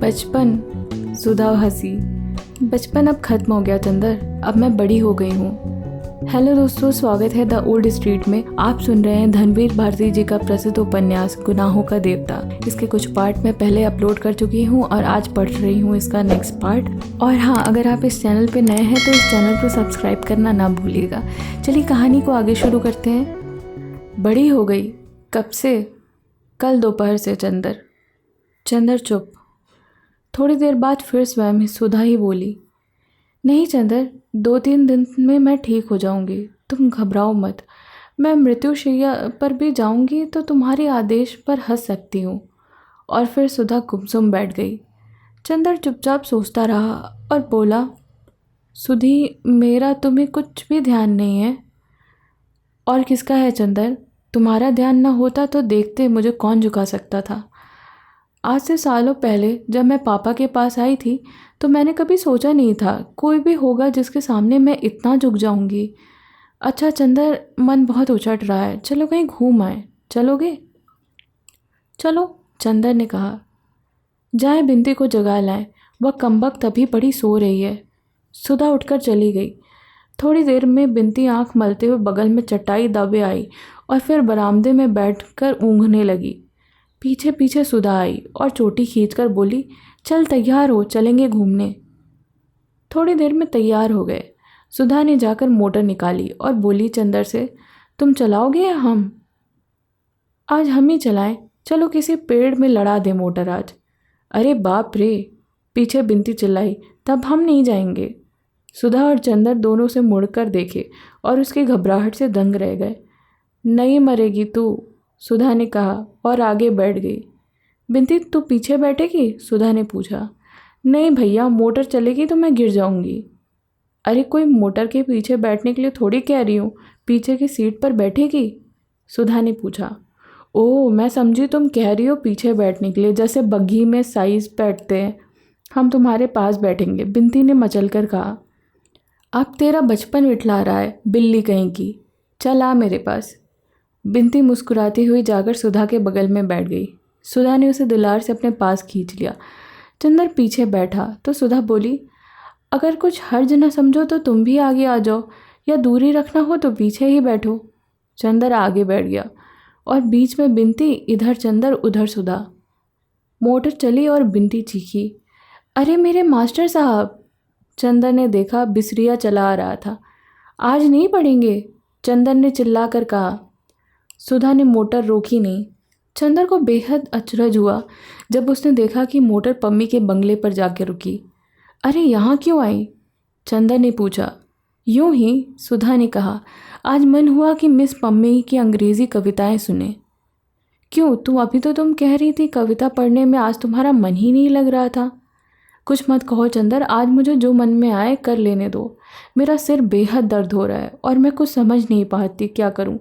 बचपन। सुधा हंसी। बचपन अब खत्म हो गया चंदर, अब मैं बड़ी हो गई हूँ। हेलो दोस्तों, स्वागत है द ओल्ड स्ट्रीट में। आप सुन रहे हैं धनवीर भारती जी का प्रसिद्ध उपन्यास गुनाहों का देवता। इसके कुछ पार्ट मैं पहले अपलोड कर चुकी हूँ और आज पढ़ रही हूँ इसका नेक्स्ट पार्ट। और हाँ, अगर आप इस चैनल पे नए हैं तो इस चैनल को सब्सक्राइब करना ना भूलिएगा। चलिए कहानी को आगे शुरू करते हैं। बड़ी हो गई। कब से? कल दोपहर से चंदर। चंदर चुप। थोड़ी देर बाद फिर स्वयं सुधा ही बोली, नहीं चंदर, 2-3 दिन में मैं ठीक हो जाऊंगी, तुम घबराओ मत। मैं मृत्युशैया पर भी जाऊंगी तो तुम्हारे आदेश पर हंस सकती हूँ। और फिर सुधा गुमसुम बैठ गई। चंदर चुपचाप सोचता रहा और बोला, सुधी, मेरा तुम्हें कुछ भी ध्यान नहीं है। और किसका है चंदर? तुम्हारा ध्यान न होता तो देखते मुझे कौन झुका सकता था। आज से सालों पहले जब मैं पापा के पास आई थी तो मैंने कभी सोचा नहीं था कोई भी होगा जिसके सामने मैं इतना झुक जाऊंगी। अच्छा चंदर, मन बहुत उचट रहा है, चलो कहीं घूम आए, चलोगे? चलो, चंदर ने कहा। जाए बिंती को जगा लाएं, वह कमबख्त अभी बड़ी सो रही है। सुधा उठकर चली गई। थोड़ी देर में बिंती आंख मलते हुए बगल में चटाई दबे आई और फिर बरामदे में बैठकर ऊँघने लगी। पीछे पीछे सुधा आई और चोटी खींचकर बोली, चल तैयार हो, चलेंगे घूमने। थोड़ी देर में तैयार हो गए। सुधा ने जाकर मोटर निकाली और बोली चंदर से, तुम चलाओगे या हम? आज हम ही चलाएं, चलो किसी पेड़ में लड़ा दे मोटर आज। अरे बाप रे, पीछे बिंती चिल्लाई, तब हम नहीं जाएंगे। सुधा और चंदर दोनों से मुड़कर देखे और उसकी घबराहट से दंग रह गए। नहीं मरेगी तू, सुधा ने कहा और आगे बैठ गई। बिंती, तू पीछे बैठेगी? सुधा ने पूछा। नहीं भैया, मोटर चलेगी तो मैं गिर जाऊंगी। अरे कोई मोटर के पीछे बैठने के लिए थोड़ी कह रही हूँ, पीछे की सीट पर बैठेगी? सुधा ने पूछा। ओह, मैं समझी तुम कह रही हो पीछे बैठने के लिए, जैसे बग्घी में साइज बैठते हैं। हम तुम्हारे पास बैठेंगे, बिंती ने मचल कर कहा। अब तेरा बचपन विठला रहा है, बिल्ली कहीं की। चल आ मेरे पास। बिंती मुस्कुराती हुई जाकर सुधा के बगल में बैठ गई। सुधा ने उसे दुलार से अपने पास खींच लिया। चंदर पीछे बैठा तो सुधा बोली, अगर कुछ हर्ज न समझो तो तुम भी आगे आ जाओ, या दूरी रखना हो तो पीछे ही बैठो। चंदर आगे बैठ गया और बीच में बिंती, इधर चंदर उधर सुधा। मोटर चली और बिंती चीखी, अरे मेरे मास्टर साहब। चंदर ने देखा बिसरिया चला आ रहा था। आज नहीं पढ़ेंगे? चंदर ने चिल्लाकर कहा। सुधा ने मोटर रोकी नहीं। चंदर को बेहद अचरज हुआ जब उसने देखा कि मोटर पम्मी के बंगले पर जाकर रुकी। अरे यहाँ क्यों आई? चंदर ने पूछा। यूं ही, सुधा ने कहा, आज मन हुआ कि मिस पम्मी की अंग्रेज़ी कविताएं सुने। क्यों, तुम कह रही थी कविता पढ़ने में आज तुम्हारा मन ही नहीं लग रहा था। कुछ मत कहो चंदर, आज मुझे जो मन में आए कर लेने दो। मेरा सिर बेहद दर्द हो रहा है और मैं कुछ समझ नहीं पाती क्या करूं।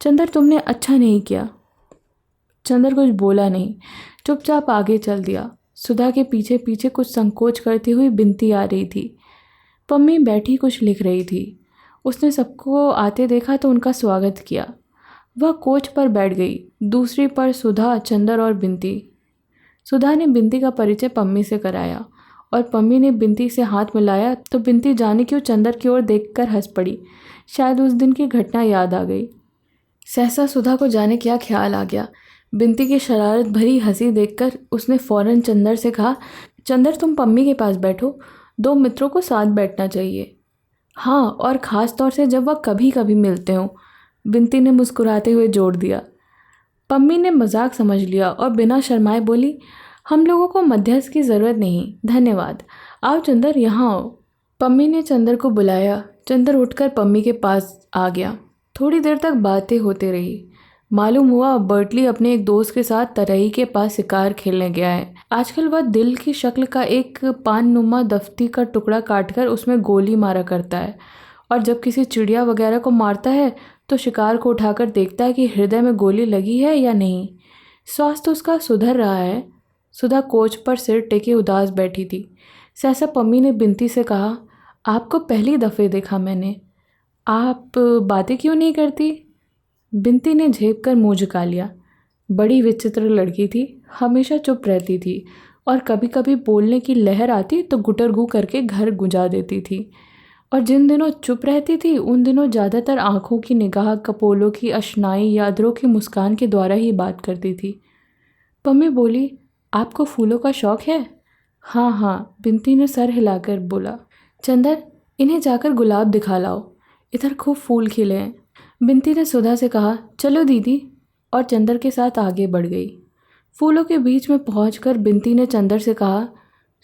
चंदर, तुमने अच्छा नहीं किया। चंदर कुछ बोला नहीं, चुपचाप आगे चल दिया। सुधा के पीछे पीछे कुछ संकोच करती हुई बिंती आ रही थी। पम्मी बैठी कुछ लिख रही थी। उसने सबको आते देखा तो उनका स्वागत किया। वह कोच पर बैठ गई। दूसरी पर सुधा, चंदर और बिंती। सुधा ने बिंती का परिचय पम्मी से कराया और पम्मी ने बिंती से हाथ मिलाया तो बिंती जाने क्यों चंदर की ओर देखकर हंस पड़ी। शायद उस दिन की घटना याद आ गई। सहसा सुधा को जाने क्या ख्याल आ गया। बिंती की शरारत भरी हंसी देखकर उसने फौरन चंदर से कहा, चंदर तुम पम्मी के पास बैठो, 2 मित्रों को साथ बैठना चाहिए। हाँ, और ख़ास तौर से जब वह कभी कभी मिलते हों, बिंती ने मुस्कुराते हुए जोड़ दिया। पम्मी ने मजाक समझ लिया और बिना शर्माए बोली, हम लोगों को मध्यस्थ की ज़रूरत नहीं, धन्यवाद। आओ चंदर, यहाँ आओ। पम्मी ने चंदर को बुलाया। चंदर उठकर पम्मी के पास आ गया। थोड़ी देर तक बातें होते रही। मालूम हुआ बर्टली अपने एक दोस्त के साथ तरई के पास शिकार खेलने गया है। आजकल वह दिल की शक्ल का एक पान-नुमा दफ्ती का टुकड़ा काटकर उसमें गोली मारा करता है, और जब किसी चिड़िया वगैरह को मारता है तो शिकार को उठाकर देखता है कि हृदय में गोली लगी है या नहीं। स्वास्थ्य उसका सुधर रहा है। सुधा कोच पर सिर टेके उदास बैठी थी। सहसा पम्मी ने बिंती से कहा, आपको पहली दफ़े देखा मैंने, आप बातें क्यों नहीं करती? बिंती ने झेप कर मुँह झुका लिया। बड़ी विचित्र लड़की थी, हमेशा चुप रहती थी और कभी कभी बोलने की लहर आती तो गुटरगू करके घर गुंजा देती थी। और जिन दिनों चुप रहती थी उन दिनों ज़्यादातर आंखों की निगाह, कपोलों की अशनाई या अधरों की मुस्कान के द्वारा ही बात करती थी। पम्मी बोली, आपको फूलों का शौक है? हाँ हाँ, बिनती ने सर हिलाकर बोला। चंदर, इन्हें जाकर गुलाब दिखा लाओ, इधर खूब फूल खिले हैं। बिनती ने सुधा से कहा, चलो दीदी, और चंदर के साथ आगे बढ़ गई। फूलों के बीच में पहुंचकर बिनती ने चंदर से कहा,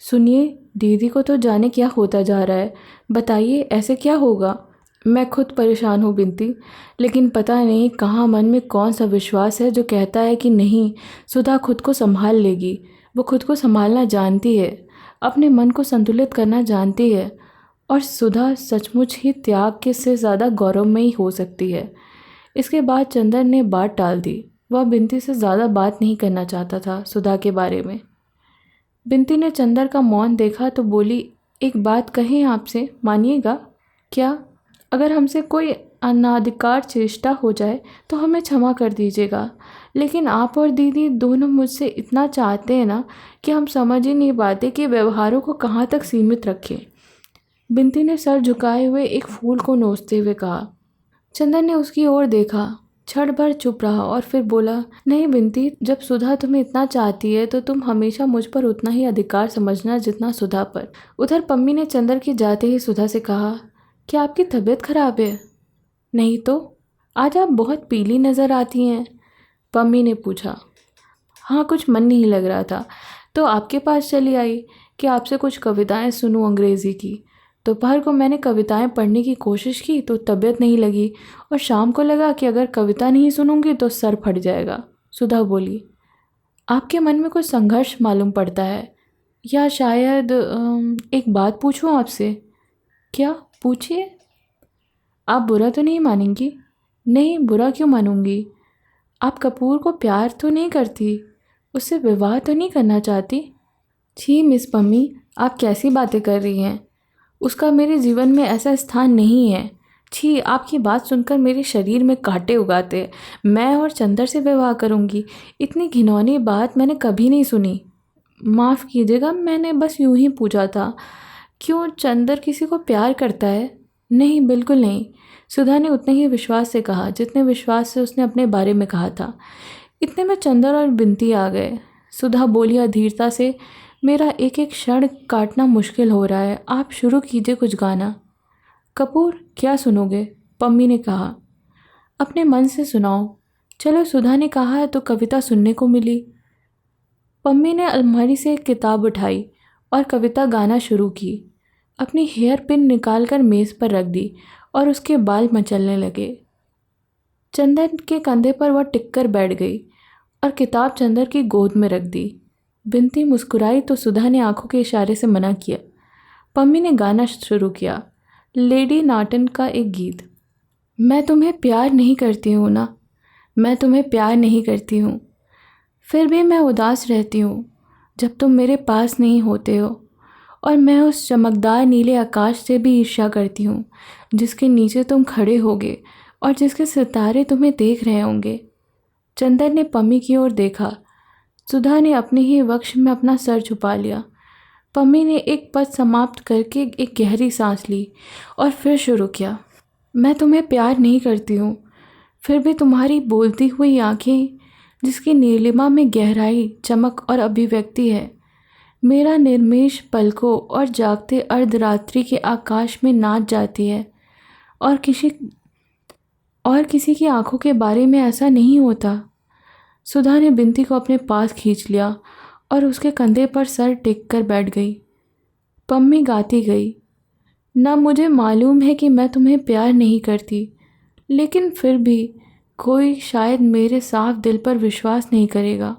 सुनिए, दीदी को तो जाने क्या होता जा रहा है, बताइए ऐसे क्या होगा? मैं खुद परेशान हूँ बिनती, लेकिन पता नहीं कहाँ मन में कौन सा विश्वास है जो कहता है कि नहीं, सुधा खुद को संभाल लेगी। वो खुद को संभालना जानती है, अपने मन को संतुलित करना जानती है, और सुधा सचमुच ही त्याग के से ज़्यादा गौरवमयी हो सकती है। इसके बाद चंदर ने बात टाल दी। वह बिनती से ज़्यादा बात नहीं करना चाहता था सुधा के बारे में। बिनती ने चंदर का मौन देखा तो बोली, एक बात कहें आपसे, मानिएगा? क्या? अगर हमसे कोई अनाधिकार चेष्टा हो जाए तो हमें क्षमा कर दीजिएगा, लेकिन आप और दीदी दोनों मुझसे इतना चाहते हैं ना कि हम समझ ही नहीं पाते कि व्यवहारों को कहाँ तक सीमित रखें। बिनती ने सर झुकाए हुए एक फूल को नोचते हुए कहा। चंदन ने उसकी ओर देखा, क्षण भर चुप रहा और फिर बोला, नहीं बिनती, जब सुधा तुम्हें इतना चाहती है तो तुम हमेशा मुझ पर उतना ही अधिकार समझना जितना सुधा पर। उधर पम्मी ने चंदर के जाते ही सुधा से कहा, क्या आपकी तबीयत खराब है? नहीं तो, आज आप बहुत पीली नज़र आती हैं, पम्मी ने पूछा। हाँ, कुछ मन नहीं लग रहा था तो आपके पास चली आई कि आपसे कुछ कविताएं सुनूं अंग्रेज़ी की। दोपहर को मैंने कविताएं पढ़ने की कोशिश की तो तबीयत नहीं लगी, और शाम को लगा कि अगर कविता नहीं सुनूंगी तो सर फट जाएगा। सुधा बोली, आपके मन में कुछ संघर्ष मालूम पड़ता है, या शायद एक बात पूछूं आपसे? क्या? पूछिए। आप बुरा तो नहीं मानेंगी? नहीं, बुरा क्यों मानूंगी? आप कपूर को प्यार तो नहीं करती, उससे विवाह तो नहीं करना चाहती? छी मिस पम्मी, आप कैसी बातें कर रही हैं? उसका मेरे जीवन में ऐसा स्थान नहीं है। छी, आपकी बात सुनकर मेरे शरीर में कांटे उगाते। मैं और चंदर से विवाह करूंगी, इतनी घिनौनी बात मैंने कभी नहीं सुनी। माफ़ कीजिएगा, मैंने बस यूं ही पूछा था। क्यों, चंदर किसी को प्यार करता है? नहीं, बिल्कुल नहीं, सुधा ने उतने ही विश्वास से कहा जितने विश्वास से उसने अपने बारे में कहा था। इतने में चंदर और बिनती आ गए। सुधा बोली अधीरता से, मेरा एक एक क्षण काटना मुश्किल हो रहा है, आप शुरू कीजिए कुछ गाना। कपूर, क्या सुनोगे? पम्मी ने कहा। अपने मन से सुनाओ। चलो, सुधा ने कहा है तो कविता सुनने को मिली। पम्मी ने अलमारी से एक किताब उठाई और कविता गाना शुरू की। अपनी हेयर पिन निकाल कर मेज़ पर रख दी और उसके बाल मचलने लगे। चंदन के कंधे पर वह टिक कर बैठ गई और किताब चंदर की गोद में रख दी। बिनती मुस्कुराई तो सुधा ने आंखों के इशारे से मना किया। पम्मी ने गाना शुरू किया, लेडी नाटन का एक गीत। मैं तुम्हें प्यार नहीं करती हूँ ना, मैं तुम्हें प्यार नहीं करती हूँ, फिर भी मैं उदास रहती हूँ जब तुम मेरे पास नहीं होते हो, और मैं उस चमकदार नीले आकाश से भी ईर्ष्या करती हूँ जिसके नीचे तुम खड़े होगे और जिसके सितारे तुम्हें देख रहे होंगे। चंदर ने पम्मी की ओर देखा। सुधा ने अपने ही वक्ष में अपना सर छुपा लिया। पम्मी ने एक पद समाप्त करके एक गहरी सांस ली और फिर शुरू किया, मैं तुम्हें प्यार नहीं करती हूँ, फिर भी तुम्हारी बोलती हुई आँखें जिसकी नीलिमा में गहराई, चमक और अभिव्यक्ति है, मेरा निर्मेश पलकों और जागते अर्धरात्रि के आकाश में नाच जाती है। और किसी की आंखों के बारे में ऐसा नहीं होता। सुधा ने बिनती को अपने पास खींच लिया और उसके कंधे पर सर टेक कर बैठ गई। पम्मी गाती गई, ना मुझे मालूम है कि मैं तुम्हें प्यार नहीं करती, लेकिन फिर भी कोई शायद मेरे साफ दिल पर विश्वास नहीं करेगा,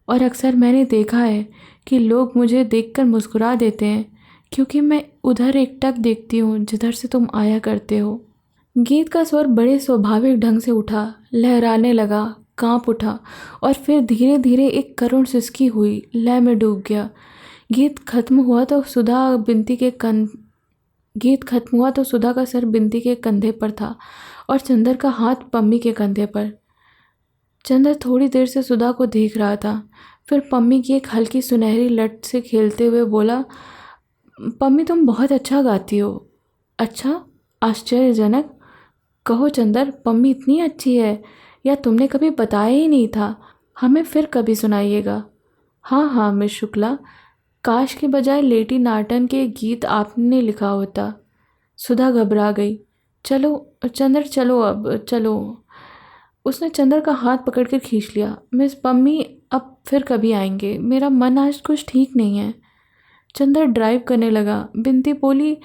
और अक्सर मैंने देखा है कि लोग मुझे देखकर मुस्कुरा देते हैं क्योंकि मैं उधर एकटक देखती हूँ जिधर से तुम आया करते हो। गीत का स्वर बड़े स्वाभाविक ढंग से उठा, लहराने लगा, कांप उठा और फिर धीरे धीरे एक करुण सिसकी हुई, लय में डूब गया। गीत खत्म हुआ तो सुधा का सर बिनती के कंधे पर था और चंदर का हाथ पम्मी के कंधे पर। चंदर थोड़ी देर से सुधा को देख रहा था, फिर पम्मी की एक हल्की सुनहरी लट से खेलते हुए बोला, पम्मी तुम बहुत अच्छा गाती हो। अच्छा? आश्चर्यजनक। कहो चंदर, पम्मी इतनी अच्छी है या तुमने कभी बताया ही नहीं था? हमें फिर कभी सुनाइएगा। हाँ हाँ मिस शुक्ला, काश के बजाय लेटी नाटन के गीत आपने लिखा होता। सुधा घबरा गई। चलो चंदर, चलो अब चलो। उसने चंदर का हाथ पकड़कर खींच लिया। मिस पम्मी अब फिर कभी आएंगे, मेरा मन आज कुछ ठीक नहीं है। चंदर ड्राइव करने लगा। बिनती बोली,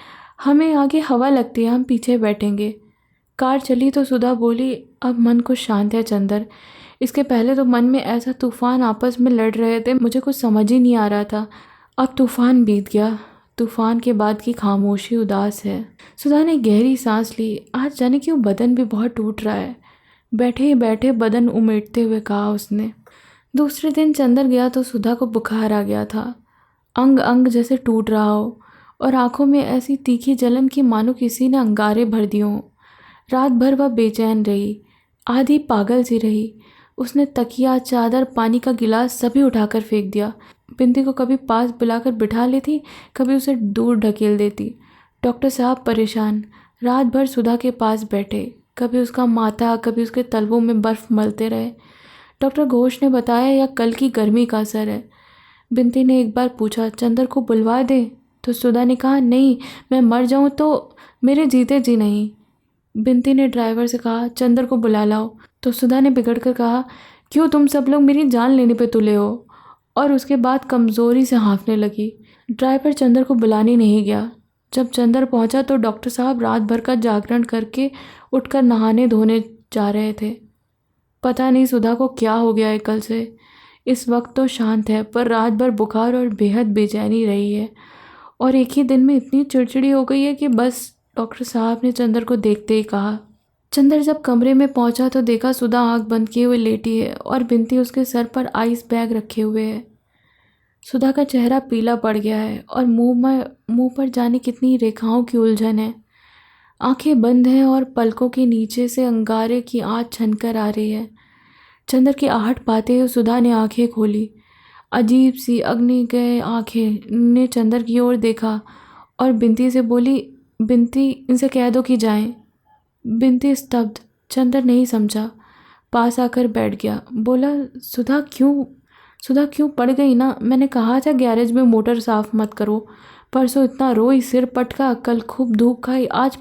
हमें आगे हवा लगती है, हम पीछे बैठेंगे। कार चली तो सुधा बोली, अब मन कुछ शांत है चंदर। इसके पहले तो मन में ऐसा तूफान आपस में लड़ रहे थे, मुझे कुछ समझ ही नहीं आ रहा था। अब तूफान बीत गया, तूफान के बाद की खामोशी उदास है। सुधा ने गहरी सांस ली। आज जाने क्यों बदन भी बहुत टूट रहा है। बैठे ही बैठे बदन उमेटते हुए कहा उसने। दूसरे दिन चंदर गया तो सुधा को बुखार आ गया था। अंग अंग जैसे टूट रहा हो और आंखों में ऐसी तीखी जलन कि मानो किसी ने अंगारे भर दिए हों। रात भर वह बेचैन रही, आधी पागल सी रही। उसने तकिया, चादर, पानी का गिलास सभी उठाकर फेंक दिया। बिंदी को कभी पास बुलाकर बिठा लेती, कभी उसे दूर ढकेल देती। डॉक्टर साहब परेशान रात भर सुधा के पास बैठे, कभी उसका माथा, कभी उसके तलवों में बर्फ़ मलते रहे। डॉक्टर घोष ने बताया यह कल की गर्मी का असर है। बिंती ने एक बार पूछा, चंदर को बुलवा दें? तो सुधा ने कहा, नहीं, मैं मर जाऊं तो मेरे जीते जी नहीं। बिंती ने ड्राइवर से कहा, चंदर को बुला लाओ। तो सुधा ने बिगड़कर कहा, क्यों तुम सब लोग मेरी जान लेने पे तुले हो? और उसके बाद कमज़ोरी से हाँफने लगी। ड्राइवर चंदर को बुलाने नहीं गया। जब चंदर पहुंचा तो डॉक्टर साहब रात भर का जागरण करके उठकर नहाने धोने जा रहे थे। पता नहीं सुधा को क्या हो गया है कल से। इस वक्त तो शांत है, पर रात भर बुखार और बेहद बेचैनी रही है और एक ही दिन में इतनी चिड़चिड़ी हो गई है कि बस। डॉक्टर साहब ने चंदर को देखते ही कहा। चंदर जब कमरे में पहुंचा तो देखा सुधा आंख बंद किए हुए लेटी है और बिनती उसके सर पर आइस बैग रखे हुए है। सुधा का चेहरा पीला पड़ गया है और मुंह पर जाने कितनी रेखाओं की उलझन है। आंखें बंद हैं और पलकों के नीचे से अंगारे की आंच छनकर आ रही है। चंदर की आहट पाते हुए सुधा ने आंखें खोली। अजीब सी अग्निगय आंखें ने चंदर की ओर देखा और बिनती से बोली, बिनती इनसे कह दो कि जाएं। बिनती स्तब्ध। चंदर नहीं समझा, पास आकर बैठ गया। बोला, सुधा क्यों पड़ गई ना? मैंने कहा था गैरेज में मोटर साफ मत करो। परसों इतना रोई, सिर पटका, कल खूब धूप खाई, आज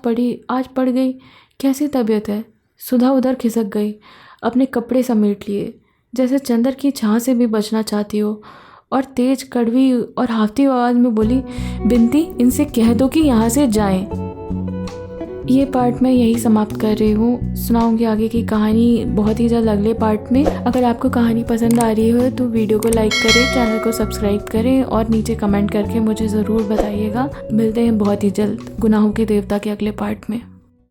पड़ गई। कैसी तबीयत है? सुधा उधर खिसक गई, अपने कपड़े समेट लिए, जैसे चंदर की छाँ से भी बचना चाहती हो, और तेज, कड़वी और हाफती आवाज़ में बोली, बिनती इनसे कह दो कि यहाँ से जाएं। ये पार्ट मैं यही समाप्त कर रही हूँ। सुनाऊंगी आगे की कहानी बहुत ही जल्द अगले पार्ट में। अगर आपको कहानी पसंद आ रही हो तो वीडियो को लाइक करें, चैनल को सब्सक्राइब करें और नीचे कमेंट करके मुझे ज़रूर बताइएगा। मिलते हैं बहुत ही जल्द गुनाहों के देवता के अगले पार्ट में।